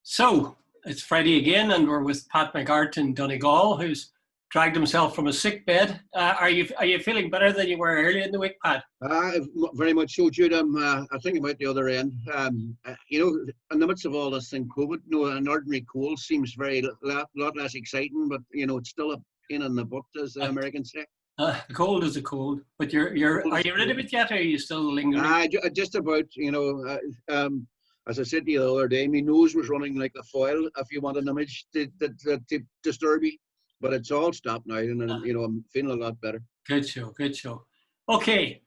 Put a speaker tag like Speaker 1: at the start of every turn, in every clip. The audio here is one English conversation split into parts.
Speaker 1: So it's Friday again, and we're with Pat McGart in Donegal, who's dragged himself from a sick bed. Are you feeling better than you were earlier in the week, Pat?
Speaker 2: Very much so, Jude. I think about the other end. In the midst of all this thing, COVID, an ordinary cold seems lot less exciting, but it's still a pain in the butt, as the Americans say.
Speaker 1: The cold is a cold, but are you rid of it yet, or are you still lingering?
Speaker 2: Just about. As I said to you the other day, my nose was running like a foil. If you want an image to disturb you, but it's all stopped now, and I'm feeling a lot better.
Speaker 1: Good show. Okay,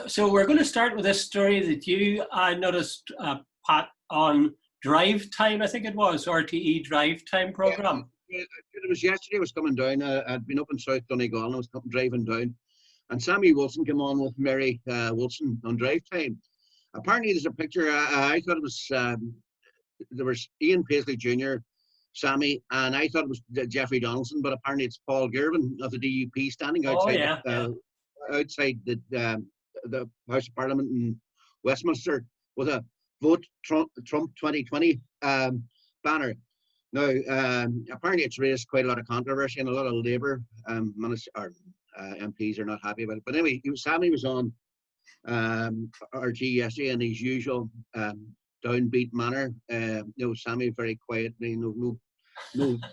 Speaker 1: so we're going to start with this story that you noticed, Pat, on Drive Time. I think it was RTE Drive Time program.
Speaker 2: Yeah, it was yesterday. I was coming down. I'd been up in South Donegal, and I was driving down, and Sammy Wilson came on with Mary Wilson on Drive Time. Apparently, there's a picture. I thought it was there was Ian Paisley Jr., Sammy, and I thought it was Jeffrey Donaldson, but apparently it's Paul Girvan of the DUP standing outside outside the House of Parliament in Westminster with a Vote Trump 2020 banner. Now, apparently it's raised quite a lot of controversy, and a lot of Labour MPs are not happy about it. But anyway, Sammy was on RT yesterday in his usual downbeat manner. Sammy very quietly, no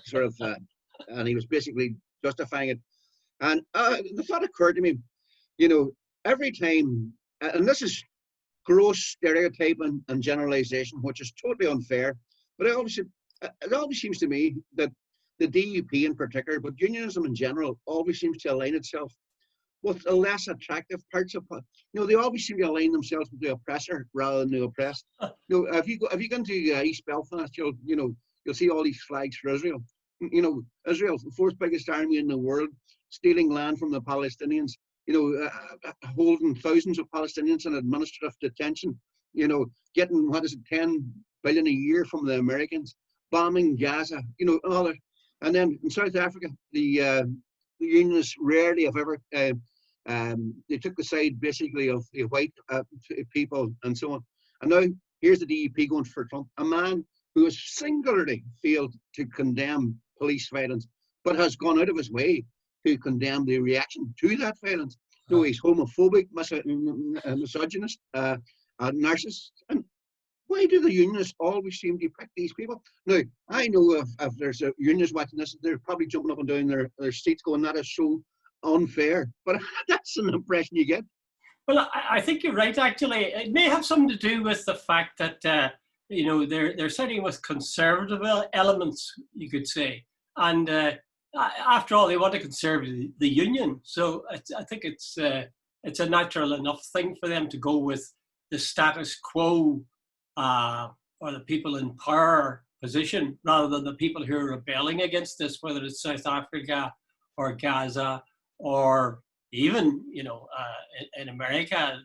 Speaker 2: sort of, and he was basically justifying it. And the thought occurred to me, every time, and this is gross stereotyping and generalization, which is totally unfair, but it always seems to me that the DUP in particular, but unionism in general, always seems to align itself with the less attractive parts of it. They always seem to align themselves with the oppressor rather than the oppressed. If you gone to East Belfast, you'll see all these flags for Israel. Israel, the fourth biggest army in the world, stealing land from the Palestinians. Holding thousands of Palestinians in administrative detention. Getting 10 billion a year from the Americans, bombing Gaza. All that. And then in South Africa, the unionists rarely, if ever, they took the side basically of the white people and so on. And now here's the DUP going for Trump, a man who has singularly failed to condemn police violence, but has gone out of his way to condemn the reaction to that violence. He's homophobic, misogynist, narcissist. And why do the unionists always seem to pick these people? Now, I know if there's a unionist watching this, they're probably jumping up and down their seats going, that is so unfair. But that's an impression you get.
Speaker 1: Well, I think you're right, actually. It may have something to do with the fact that, they're siding with conservative elements, you could say. And after all, they want to conserve the union. So I think it's a natural enough thing for them to go with the status quo or the people in power position rather than the people who are rebelling against this, whether it's South Africa or Gaza or even, in America,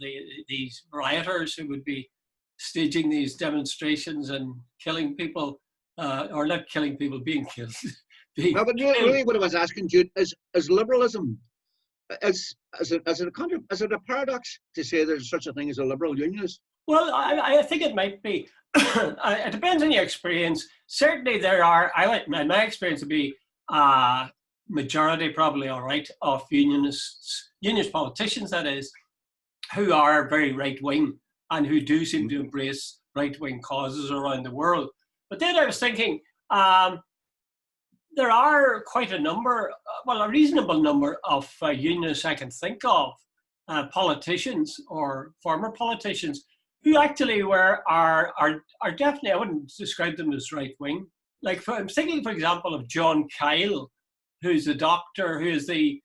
Speaker 1: these rioters who would be staging these demonstrations and killing people, or not killing people, being killed.
Speaker 2: No, but really what I was asking, Jude, is liberalism, is it a paradox to say there's such a thing as a liberal unionist?
Speaker 1: Well, I think it might be. It depends on your experience. Certainly there are, in my experience, would be majority probably, all right, of unionist politicians, that is, who are very right-wing and who do seem to embrace right-wing causes around the world. But then I was thinking, there are quite a reasonable number of unionists I can think of, politicians or former politicians, who actually are definitely, I wouldn't describe them as right-wing. Like, I'm thinking, for example, of John Kyle, who's a doctor, who is the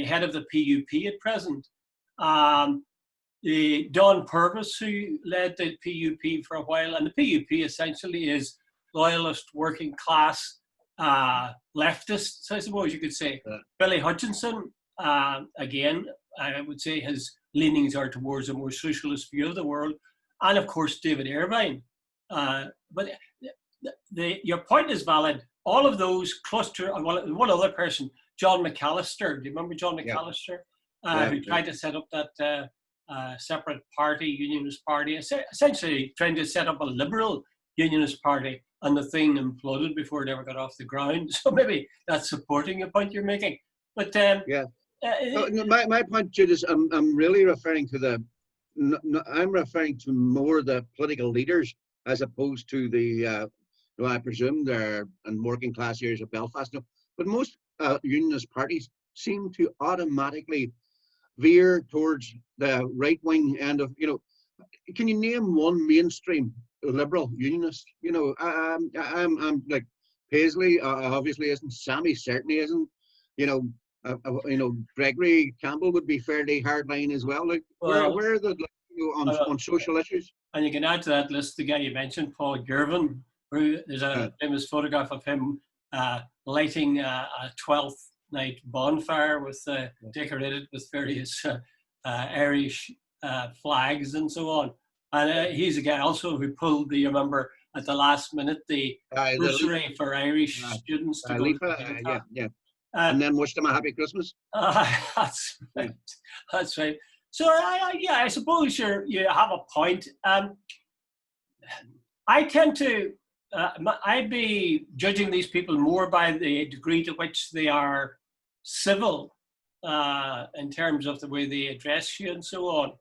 Speaker 1: head of the PUP at present. The Don Purvis, who led the PUP for a while, and the PUP essentially is loyalist, working class, leftists, I suppose you could say. Yeah. Billy Hutchinson, again, I would say his leanings are towards a more socialist view of the world. And of course, David Irvine. But your point is valid. All of those cluster, one other person, John McAllister. Do you remember John McAllister? Who tried to set up that separate party, unionist party, essentially trying to set up a liberal unionist party. and the thing imploded before it ever got off the ground. So maybe that's supporting a point you're making. But
Speaker 2: Yeah. No, my point, Jude, is I'm really referring to I'm referring to more the political leaders as opposed to the, I presume they're in working class areas of Belfast. No, but most unionist parties seem to automatically veer towards the right wing end of, can you name one mainstream liberal unionist? I'm like Paisley, obviously isn't. Sammy certainly isn't. You know, Gregory Campbell would be fairly hardline as well. Like,
Speaker 1: well,
Speaker 2: where are the on social issues?
Speaker 1: And you can add to that list the guy you mentioned, Paul Girvan, who there's a famous photograph of him lighting a 12th night bonfire with decorated with various Irish flags and so on. And he's a guy also who pulled you remember, at the last minute, the bursary for Irish students to go to
Speaker 2: yeah. And then wish them a happy Christmas.
Speaker 1: That's right. That's right. So I suppose you have a point. I tend to, I'd be judging these people more by the degree to which they are civil in terms of the way they address you and so on.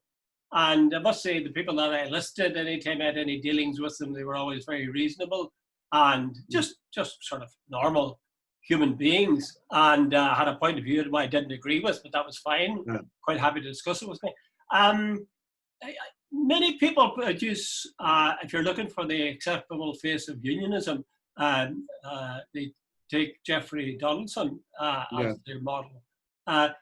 Speaker 1: And I must say the people that I listed, anytime I had any dealings with them, they were always very reasonable and just sort of normal human beings, and had a point of view that I didn't agree with, but that was fine. Yeah. Quite happy to discuss it with me. Many people produce, if you're looking for the acceptable face of unionism, they take Jeffrey Donaldson as their model. Now,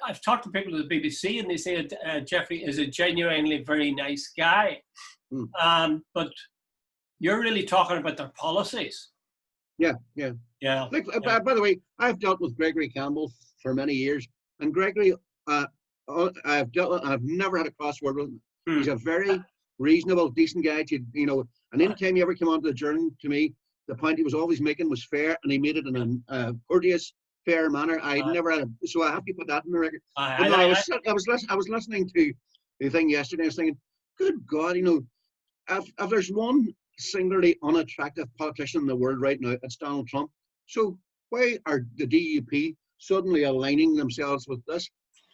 Speaker 1: I've talked to people at the BBC, and they say Jeffrey is a genuinely very nice guy. But you're really talking about their policies.
Speaker 2: Yeah.
Speaker 1: Like,
Speaker 2: by the way, I've dealt with Gregory Campbell for many years, and Gregory, I've never had a crossword with him. He's a very reasonable, decent guy. And anytime he ever came onto the journey to me, the point he was always making was fair, and he made it in a courteous, fair manner. I never had so I have to put that in the record. I was listening to the thing yesterday. I was thinking, good God, if there's one singularly unattractive politician in the world right now, it's Donald Trump. So why are the DUP suddenly aligning themselves with this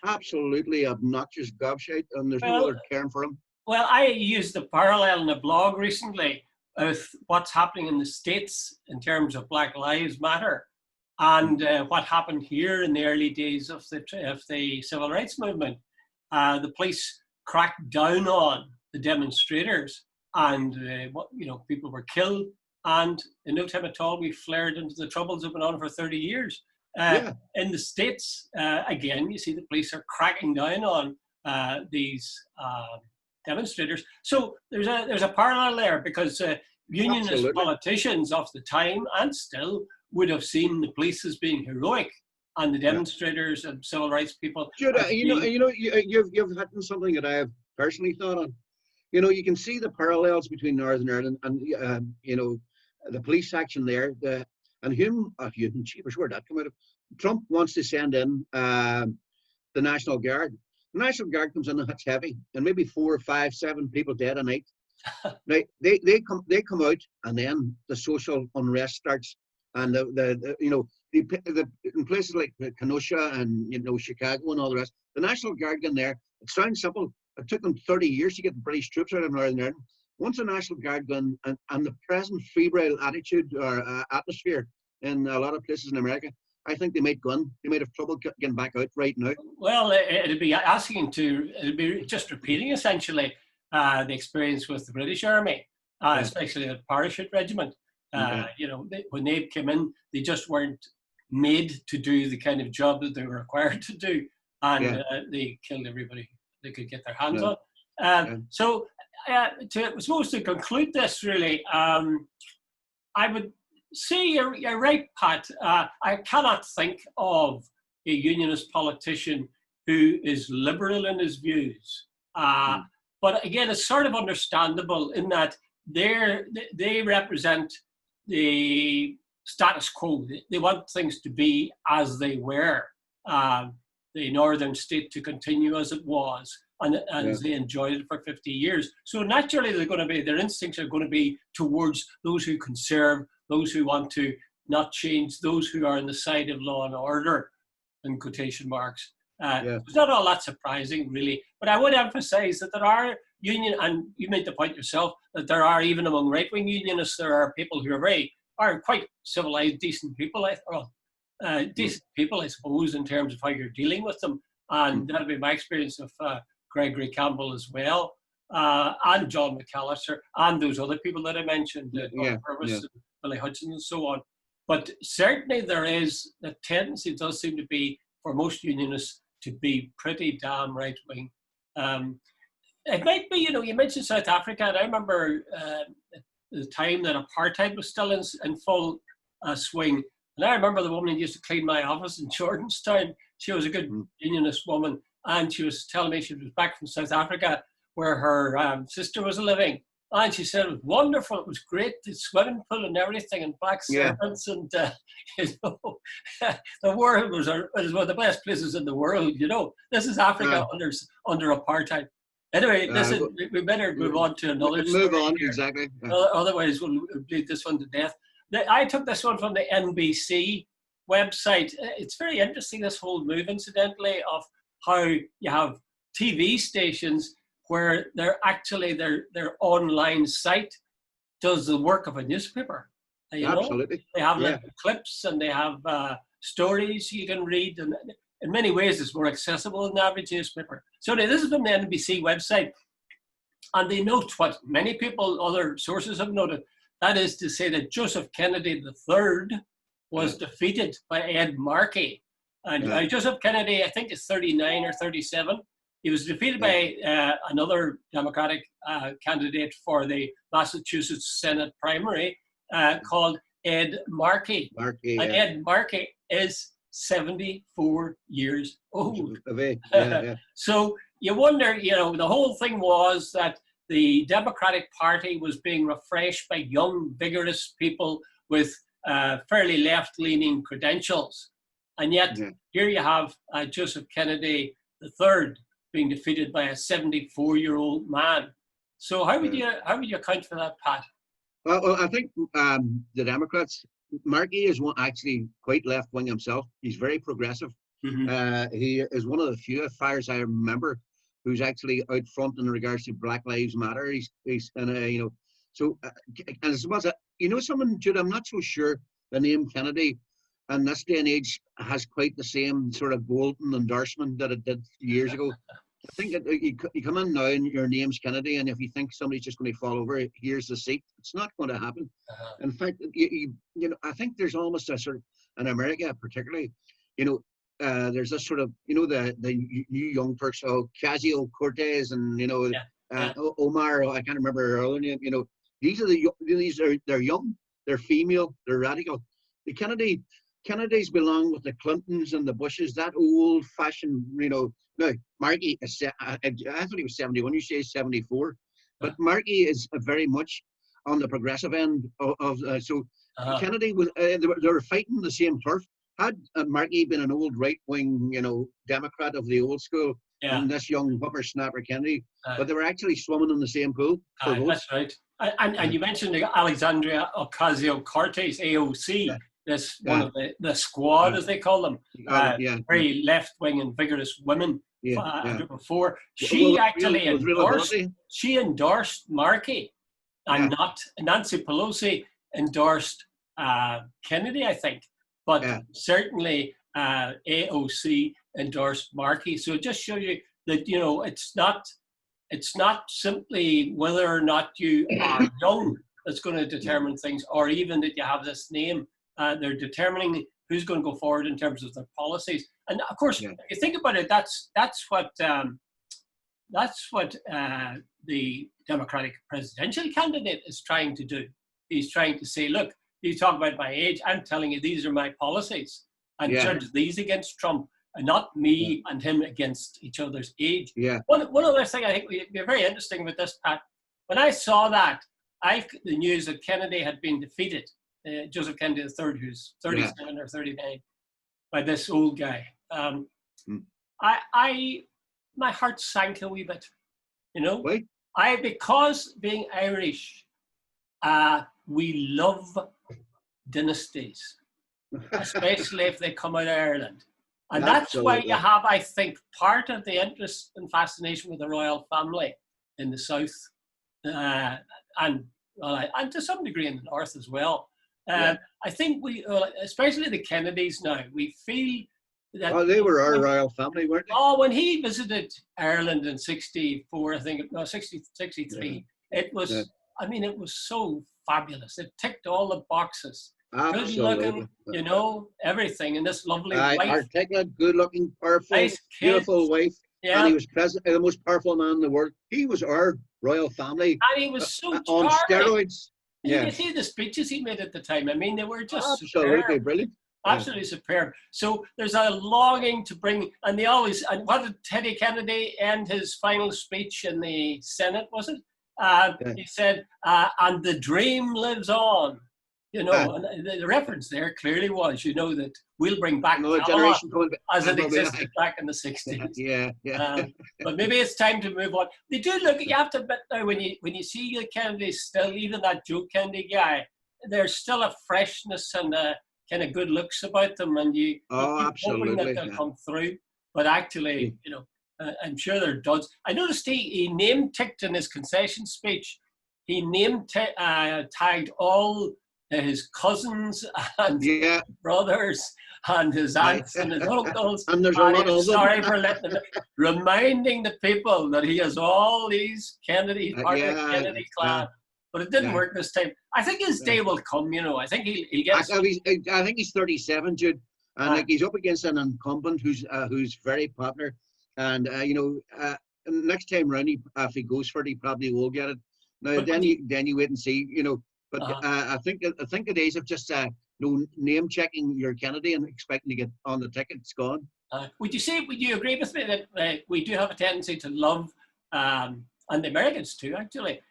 Speaker 2: absolutely obnoxious gobshite, and there's no other caring for him?
Speaker 1: Well, I used a parallel in a blog recently with what's happening in the States in terms of Black Lives Matter and what happened here in the early days of the civil rights movement. The police cracked down on the demonstrators, and people were killed. And in no time at all, we flared into the troubles that have been on for 30 years. In the States, again, you see the police are cracking down on these demonstrators. So there's a parallel there, because unionist politicians of the time and still would have seen the police as being heroic, and the demonstrators and civil rights people.
Speaker 2: Jude, you've hit on something that I have personally thought on. You can see the parallels between Northern Ireland and the police action there. And where'd that come out of? Trump wants to send in the National Guard. The National Guard comes in and hits heavy, and maybe 4, 5, 7 people dead a night. Now they come out, and then the social unrest starts, and in places like Kenosha and Chicago and all the rest, the National Guard in there. It sounds simple. It took them 30 years to get the British troops out of Northern Ireland. Once the National Guard gone, and the present febrile attitude or atmosphere in a lot of places in America, I think they might have trouble getting back out right now.
Speaker 1: Well, it'd be just repeating essentially the experience with the British Army, especially the parachute regiment. When they came in, they just weren't made to do the kind of job that they were required to do, and they killed everybody they could get their hands on. So, to conclude this, really, I would say you're right, Pat. I cannot think of a unionist politician who is liberal in his views. But again, it's sort of understandable in that they represent the status quo. They want things to be as they were, the northern state to continue as it was. and they enjoyed it for 50 years. So naturally, their instincts are going to be towards those who conserve, those who want to not change, those who are on the side of law and order, in quotation marks. It's not all that surprising, really. But I would emphasize that there are and you made the point yourself, that there are, even among right-wing unionists, there are people who are quite civilized, decent people, decent people, I suppose, in terms of how you're dealing with them. And that'll be my experience of Gregory Campbell as well, and John McAllister, and those other people that I mentioned, Purvis, and Billy Hudson, and so on. But certainly the tendency does seem to be for most unionists to be pretty damn right-wing. It might be, you mentioned South Africa, and I remember the time that apartheid was still in full swing. And I remember the woman who used to clean my office in Jordanstown. She was a good unionist woman, and she was telling me she was back from South Africa where her sister was living. And she said it was wonderful, it was great, the swimming pool and everything, and black serpents, and the world was one of the best places in the world. This is Africa under apartheid. Anyway, we better move on to another story.
Speaker 2: Move on,
Speaker 1: here.
Speaker 2: exactly.
Speaker 1: Otherwise, we'll beat this one to death. I took this one from the NBC website. It's very interesting, this whole move, incidentally, of how you have TV stations where their online site does the work of a newspaper.
Speaker 2: Absolutely.
Speaker 1: They have clips, and they have stories you can read, and in many ways it's more accessible than the average newspaper. So this is from the NBC website, and they note what many people, other sources, have noted. That is to say that Joseph Kennedy III was defeated by Ed Markey. And Joseph Kennedy, I think, is 39 or 37. He was defeated by another Democratic candidate for the Massachusetts Senate primary called Ed Markey. Ed Markey is 74 years old. So you wonder, the whole thing was that the Democratic Party was being refreshed by young, vigorous people with fairly left-leaning credentials. And yet, here you have Joseph Kennedy III being defeated by a 74-year-old man. So how would you account for that, Pat?
Speaker 2: Well, I think the Democrats, Markey is actually quite left-wing himself. He's very progressive. He is one of the few, as far as I remember, who's actually out front in regards to Black Lives Matter. He's and so and as well as someone, Jude, I'm not so sure the name Kennedy in this day and age has quite the same sort of golden endorsement that it did years ago. I think you come in now and your name's Kennedy, and if you think somebody's just going to fall over, here's the seat. It's not going to happen. In fact, I think there's almost a sort of, in America particularly, there's this sort of, the new young Turks, Ocasio Cortez, and Omar, I can't remember her other name. They're young, they're female, they're radical. The Kennedys belong with the Clintons and the Bushes, that old-fashioned, Now, Markey is, I thought he was 71, you say 74, but Markey is very much on the progressive end of Kennedy was, they were fighting the same turf. Had Markey been an old right-wing, Democrat of the old school, and this young whippersnapper Kennedy, but they were actually swimming in the same pool.
Speaker 1: That's right. And you mentioned Alexandria Ocasio-Cortez, AOC, this one of the squad, as they call them, very left-wing and vigorous women. Before she she endorsed Markey, and not Nancy Pelosi endorsed Kennedy, I think. But certainly AOC endorsed Markey. So it just shows you that, it's not simply whether or not you are young that's going to determine things, or even that you have this name. They're determining who's going to go forward in terms of their policies. And of course, if you think about it, that's what the Democratic presidential candidate is trying to do. He's trying to say, look, you talk about my age, I'm telling you these are my policies, and judge these against Trump, and not me and him against each other's age. One other thing I think would be very interesting about this, Pat, when I saw that, the news that Kennedy had been defeated, Joseph Kennedy III, who's 37 or 39, by this old guy. I my heart sank a wee bit. You know,
Speaker 2: Why?
Speaker 1: because being Irish, we love dynasties, especially if they come out of Ireland. And that's why you
Speaker 2: Absolutely.
Speaker 1: have, I think, part of the interest and fascination with the royal family in the south, and to some degree in the north as well.
Speaker 2: Yeah.
Speaker 1: I think we, especially the Kennedys now, we feel that.
Speaker 2: Oh, they were our royal family, weren't they?
Speaker 1: Oh, when he visited Ireland in 64, I think, no, 63, it was,
Speaker 2: Yeah.
Speaker 1: I mean, it was so fabulous. It ticked all the boxes. Good
Speaker 2: Absolutely.
Speaker 1: looking, you know, everything. And this lovely wife,
Speaker 2: Articulate, good looking, powerful,
Speaker 1: nice kids.
Speaker 2: beautiful wife.
Speaker 1: Yeah.
Speaker 2: And he was president, the most powerful man in the world. He was our royal family
Speaker 1: And he was so
Speaker 2: on
Speaker 1: charming.
Speaker 2: steroids.
Speaker 1: You
Speaker 2: Yeah.
Speaker 1: can see the speeches he made at the time. I mean, they were just
Speaker 2: Absolutely
Speaker 1: superb.
Speaker 2: brilliant.
Speaker 1: Absolutely superb. So there's a longing to bring, and they always, and what did Teddy Kennedy end his final speech in the Senate, was it? He said, and the dream lives on. You know, and the reference there clearly was, you know, that we'll bring back
Speaker 2: another
Speaker 1: Camelot
Speaker 2: generation coming
Speaker 1: as it existed back in the 60s.
Speaker 2: Yeah.
Speaker 1: But maybe it's time to move on. They do look, you have to admit now, when you see the Kennedys still, even that Joe Kennedy guy, there's still a freshness and a kind of good looks about them, and you keep hoping that they'll come through. But actually, you know, I'm sure they're duds. I noticed he name-ticked in his concession speech, he tagged all his cousins and brothers and his aunts and his uncles.
Speaker 2: And there's a lot of them.
Speaker 1: Sorry for letting them, reminding the people that he has all these Kennedy, part of the Kennedy clan. But it didn't work this time. I think his day will come, you know. I think he'll get.
Speaker 2: I think he's 37, Jude, and like he's up against an incumbent who's very popular, and you know, next time round, if he goes for it, he probably will get it. Now then you wait and see, you know. But I think the days of just name checking your Kennedy and expecting to get on the ticket, it's gone.
Speaker 1: Would you agree with me that we do have a tendency to love, and the Americans too, actually,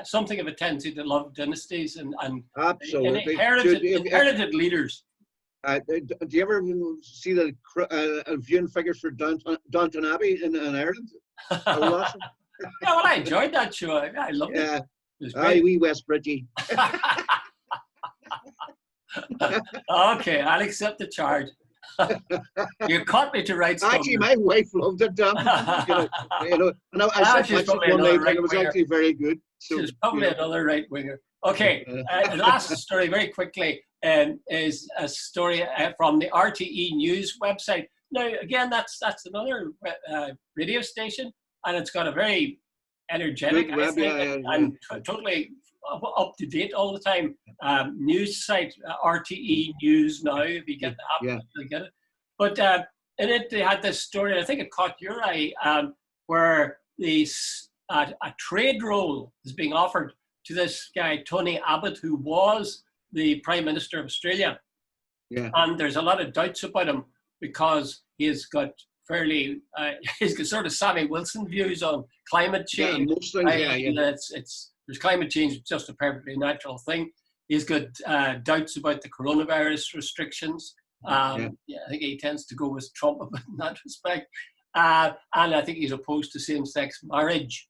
Speaker 1: something of a tendency to love dynasties and
Speaker 2: absolutely
Speaker 1: inherited leaders?
Speaker 2: Do you ever see the viewing figures for Downton Abbey in Ireland?
Speaker 1: Yeah, well, I enjoyed that show. I loved it.
Speaker 2: Aye, wee West Bridgie.
Speaker 1: Okay, I'll accept the charge. You caught me to write stuff.
Speaker 2: Actually, my wife loved it. You know, and I said one night, it was actually very good. So,
Speaker 1: she's probably another right winger. Okay, the last story, very quickly, is a story from the RTE News website. Now, again, that's another radio station, and it's got a very energetic, I think, and totally up to date all the time news site, RTE News Now, if you get the app, you'll get it. But in it, they had this story, I think it caught your eye, where a trade role is being offered to this guy, Tony Abbott, who was the Prime Minister of Australia.
Speaker 2: Yeah.
Speaker 1: And there's a lot of doubts about him because he's got he's got sort of Sammy Wilson views on climate change.
Speaker 2: Yeah, most things,
Speaker 1: there's climate change, it's just a perfectly natural thing. He's got doubts about the coronavirus restrictions. I think he tends to go with Trump in that respect. And I think he's opposed to same-sex marriage.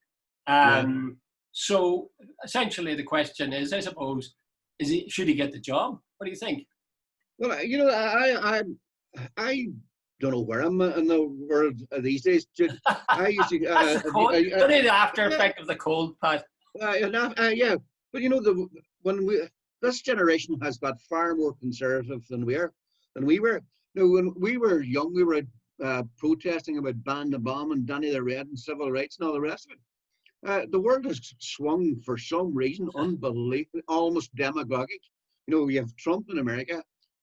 Speaker 1: So essentially the question is, I suppose, should he get the job? What do you think?
Speaker 2: Well, you know, I don't know where I'm in the world these days. I used to.
Speaker 1: Only the after effect of the cold, Pat.
Speaker 2: Yeah, but you know, this generation has got far more conservative than we were. You know, when we were young, we were protesting about ban the bomb and Danny the Red and civil rights and all the rest of it. The world has swung for some reason, unbelievable, almost demagogic. You know, you have Trump in America,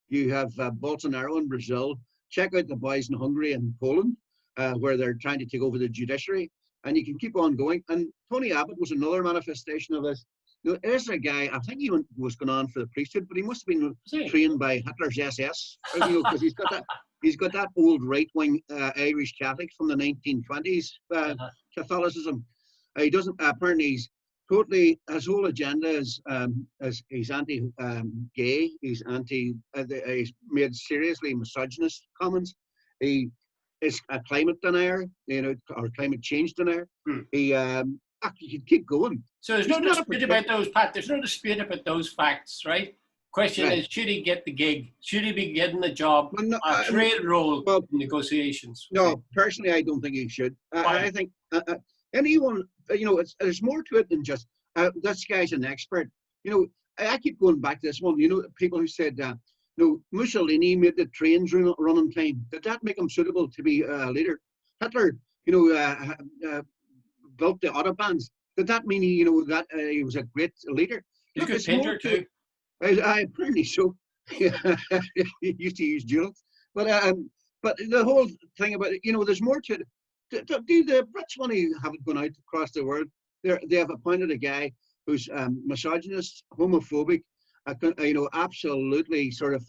Speaker 2: you have Bolsonaro in Brazil. Check out the boys in Hungary and Poland, where they're trying to take over the judiciary, and you can keep on going. And Tony Abbott was another manifestation of this. You know, there's a guy, I think he was going on for the priesthood, but he must have been trained by Hitler's SS, you know, because he's got that old right-wing Irish Catholic from the 1920s Catholicism. He doesn't apparently. He's totally, his whole agenda is he's anti-gay. He's made seriously misogynist comments. He is a climate denier, or climate change denier.
Speaker 1: Hmm.
Speaker 2: He actually could keep going.
Speaker 1: So there's no dispute about those, Pat. There's no dispute about those facts, right? Question is, should he get the gig? Should he be getting the job,
Speaker 2: Well, no,
Speaker 1: a trade role in negotiations?
Speaker 2: No, personally, I don't think he should. I think anyone, there's more to it than just this guy's an expert. I keep going back to this one. People who said, Mussolini made the trains run on time. Did that make him suitable to be a leader? Hitler, built the autobahns. Did that mean he was a great leader?
Speaker 1: He's a good painter too.
Speaker 2: I apparently so. He used to use Jude, but the whole thing about it, there's more to it. Do the Brits want to have it gone out across the world? They have appointed a guy who's misogynist, homophobic, absolutely sort of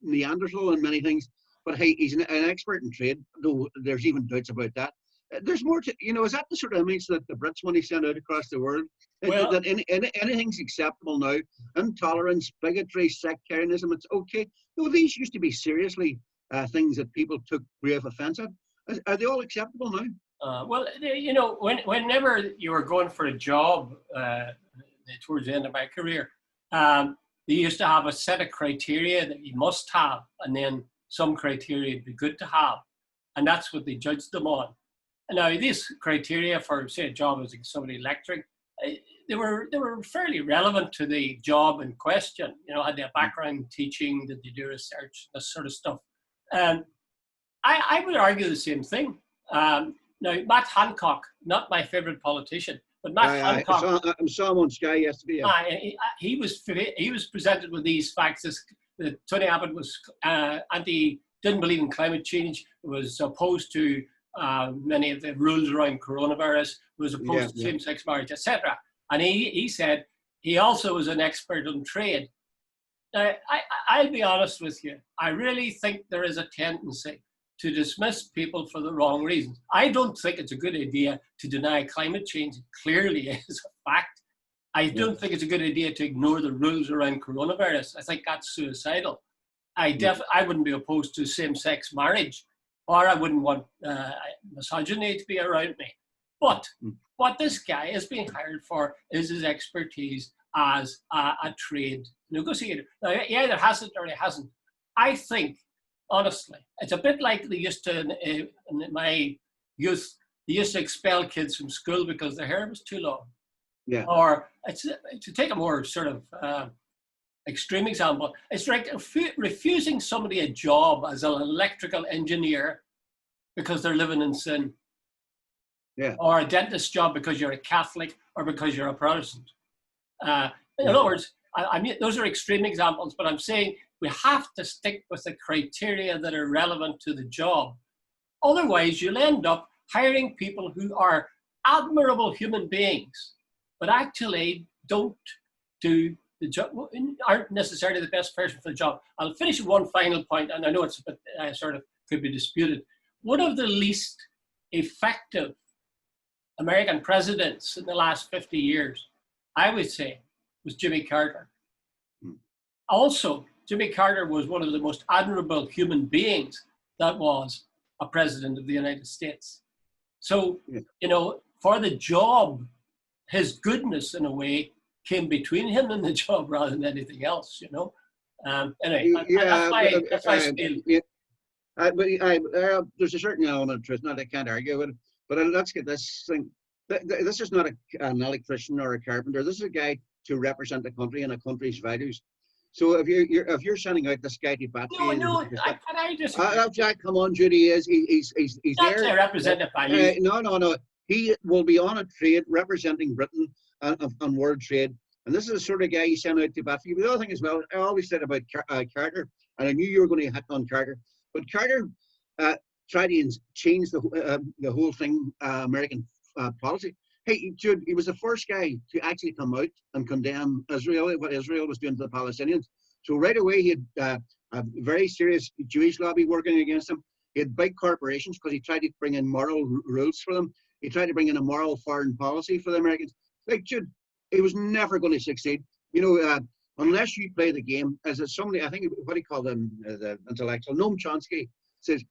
Speaker 2: Neanderthal in many things. But hey, he's an expert in trade, though there's even doubts about that. There's more to, is that the sort of image that the Brits want to send out across the world?
Speaker 1: Well,
Speaker 2: that anything's acceptable now? Intolerance, bigotry, sectarianism, it's okay. No, these used to be seriously things that people took grave offense at. Are they all acceptable now?
Speaker 1: Well, whenever you were going for a job towards the end of my career, they used to have a set of criteria that you must have, and then some criteria would be good to have, and that's what they judged them on. And now, these criteria for, say, a job as somebody lecturing, they were fairly relevant to the job in question. Had they a background in teaching, did they do research, this sort of stuff. I would argue the same thing. Now, Matt Hancock, not my favorite politician, but Matt Hancock.
Speaker 2: I saw him on Sky yesterday.
Speaker 1: He was presented with these facts. That Tony Abbott was didn't believe in climate change, was opposed to many of the rules around coronavirus, was opposed to same-sex marriage, etc. And he said he also was an expert on trade. Now, I'll be honest with you. I really think there is a tendency to dismiss people for the wrong reasons. I don't think it's a good idea to deny climate change. It clearly is a fact. I don't think it's a good idea to ignore the rules around coronavirus. I think that's suicidal. I wouldn't be opposed to same-sex marriage, or I wouldn't want misogyny to be around me. But what this guy is being hired for is his expertise as a trade negotiator. Now, he either has it or he hasn't. I think, honestly, it's a bit like they used to, in my youth, they used to expel kids from school because their hair was too long.
Speaker 2: Yeah.
Speaker 1: Or to take a more sort of extreme example, it's like refusing somebody a job as an electrical engineer because they're living in sin.
Speaker 2: Yeah.
Speaker 1: Or a dentist job because you're a Catholic or because you're a Protestant. In other words, I mean, those are extreme examples, but I'm saying we have to stick with the criteria that are relevant to the job. Otherwise, you'll end up hiring people who are admirable human beings, but actually don't do the job, aren't necessarily the best person for the job. I'll finish with one final point, and I know it's a bit sort of could be disputed. One of the least effective American presidents in the last 50 years, I would say, was Jimmy Carter. Also, Jimmy Carter was one of the most admirable human beings that was a president of the United States. So, for the job, his goodness, in a way, came between him and the job rather than anything else, Anyway, that's my spiel.
Speaker 2: There's a certain element of truth, I can't argue with it, but let's get this thing. This is not an electrician or a carpenter. This is a guy to represent the country and a country's values. So if you're sending out this guy to bat,
Speaker 1: I just
Speaker 2: Jack, come on, Judy, he's
Speaker 1: not
Speaker 2: there.
Speaker 1: To represent the values.
Speaker 2: No. He will be on a trade representing Britain on world trade, and this is the sort of guy you send out to bat for you. The other thing as well, I always said about Carter, and I knew you were going to hit on Carter, but Carter tried to change the whole thing, American policy. Hey, Jude, he was the first guy to actually come out and condemn Israel, what Israel was doing to the Palestinians. So right away, he had a very serious Jewish lobby working against him. He had big corporations because he tried to bring in moral rules for them. He tried to bring in a moral foreign policy for the Americans. Like, Jude, he was never going to succeed. Unless you play the game, as somebody, I think, what do you call them, the intellectual, Noam Chomsky says,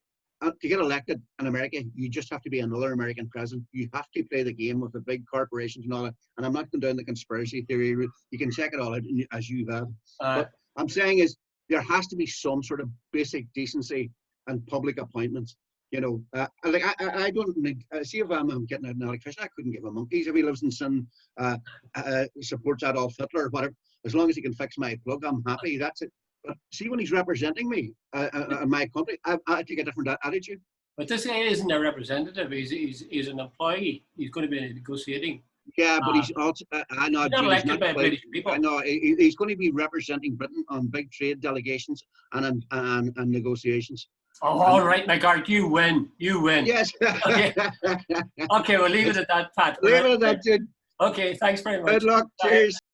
Speaker 2: to get elected in America, you just have to be another American president. You have to play the game with the big corporations and all that. And I'm not going down the conspiracy theory route. You can check it all out as you have. But I'm saying is there has to be some sort of basic decency and public appointments. You know, like I don't need, see if I'm getting an electrician, I couldn't give a monkeys if he lives in sin, supports Adolf Hitler or whatever. As long as he can fix my plug, I'm happy. That's it. But see, when he's representing me in my country, I take a different attitude.
Speaker 1: But this guy isn't a representative. He's an employee. He's going to be negotiating.
Speaker 2: Yeah, but he's also. I know.
Speaker 1: He's not elected by British people.
Speaker 2: I know. He's going to be representing Britain on big trade delegations and negotiations.
Speaker 1: Oh, all right, my God, you win. You win.
Speaker 2: Yes.
Speaker 1: Okay. Okay, we'll leave it at that, Pat.
Speaker 2: Leave it at that, Jude.
Speaker 1: Okay, thanks very much.
Speaker 2: Good luck.
Speaker 1: Bye.
Speaker 2: Cheers.